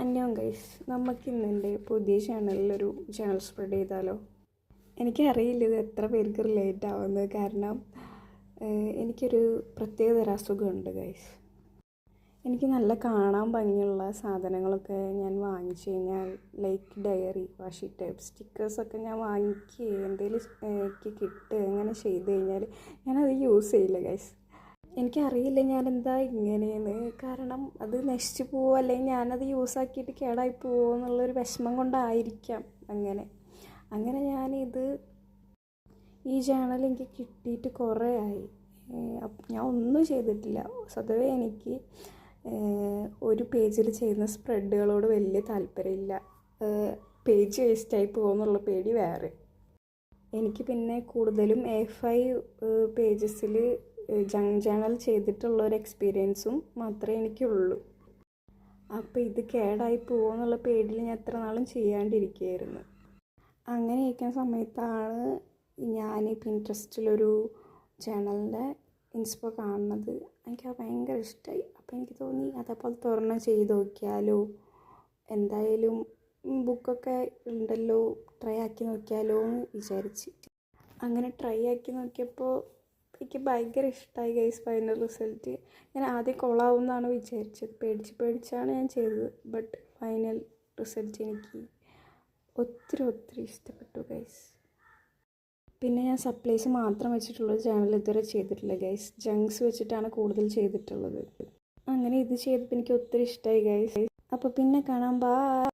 അന്യോൺ guys, നമുക്കിന്നെൻ്റെ പുതിയ ചാനലിലൊരു channel spread ചെയ്താലോ? എനിക്കറിയില്ല ഇത് എത്ര പേർക്ക് റിലേറ്റ് ആവുന്നത്. കാരണം എനിക്കൊരു പ്രത്യേകതരം അസുഖമുണ്ട് ഗൈസ്. എനിക്ക് നല്ല കാണാൻ ഭംഗിയുള്ള സാധനങ്ങളൊക്കെ ഞാൻ വാങ്ങിച്ചു കഴിഞ്ഞാൽ, ലൈക്ക് ഡയറി, വാഷി ടൈപ്പ് സ്റ്റിക്കേഴ്സൊക്കെ ഞാൻ വാങ്ങിക്കുക, എന്തെങ്കിലും എനിക്ക് കിട്ടുക അങ്ങനെ ചെയ്ത് കഴിഞ്ഞാൽ ഞാനത് യൂസ് ചെയ്യില്ല ഗൈസ്. എനിക്കറിയില്ല ഞാനെന്താ ഇങ്ങനെയെന്ന്. കാരണം അത് നശിച്ചു പോവുമോ അല്ലെങ്കിൽ ഞാനത് യൂസാക്കിയിട്ട് കേടായി പോവുമോ എന്നുള്ളൊരു വിഷമം കൊണ്ടായിരിക്കാം അങ്ങനെ ഈ ചാനൽ എനിക്ക് കിട്ടിയിട്ട് കുറേ ആയി. ഞാൻ ഒന്നും ചെയ്തിട്ടില്ല. സ്വതവേ എനിക്ക് ഒരു പേജിൽ ചെയ്യുന്ന സ്പ്രെഡുകളോട് വലിയ താല്പര്യമില്ല. പേജ് വേസ്റ്റായി പോകുമെന്നുള്ള പേടി വേറെ. എനിക്ക് പിന്നെ കൂടുതലും A5 പേജസിൽ ജങ്ക് ചാനൽ ചെയ്തിട്ടുള്ള ഒരു എക്സ്പീരിയൻസും മാത്രമേ എനിക്കുള്ളൂ. അപ്പോൾ ഇത് കേടായി പോകുമെന്നുള്ള പേടിയിൽ ഞാൻ എത്ര നാളും ചെയ്യാണ്ടിരിക്കുകയായിരുന്നു. അങ്ങനെ ഇരിക്കുന്ന സമയത്താണ് ഞാൻ പിൻട്രസ്റ്റിലൊരു ചാനലിൻ്റെ ഇൻസ്പോ കാണുന്നത്. എനിക്കത് ഭയങ്കര ഇഷ്ടമായി. അപ്പോൾ എനിക്ക് തോന്നി അതേപോലെ തുറന്ന് ചെയ്ത് നോക്കിയാലോ, എന്തായാലും ബുക്കൊക്കെ ഉണ്ടല്ലോ, ട്രൈ ആക്കി നോക്കിയാലോ എന്ന് വിചാരിച്ച് അങ്ങനെ ട്രൈ ആക്കി നോക്കിയപ്പോൾ എനിക്ക് ഭയങ്കര ഇഷ്ടമായി ഗൈസ്. ഫൈനൽ റിസൾട്ട് ഞാൻ ആദ്യം കൊള്ളാവുമെന്നാണ് വിചാരിച്ചത്. പേടിച്ചാണ് ഞാൻ ചെയ്തത്. ബട്ട് ഫൈനൽ റിസൾട്ട് എനിക്ക് ഒത്തിരി ഇഷ്ടപ്പെട്ടു ഗൈസ്. പിന്നെ ഞാൻ സപ്ലൈസ് മാത്രം വെച്ചിട്ടുള്ള ചാനൽ ഇതുവരെ ചെയ്തിട്ടില്ല ഗൈസ്. ജങ്ക്സ് വെച്ചിട്ടാണ് കൂടുതൽ ചെയ്തിട്ടുള്ളത്. അങ്ങനെ ഇത് ചെയ്തപ്പോൾ എനിക്ക് ഒത്തിരി ഇഷ്ടമായി ഗൈസ്. അപ്പോൾ പിന്നെ കാണാം. ബൈ.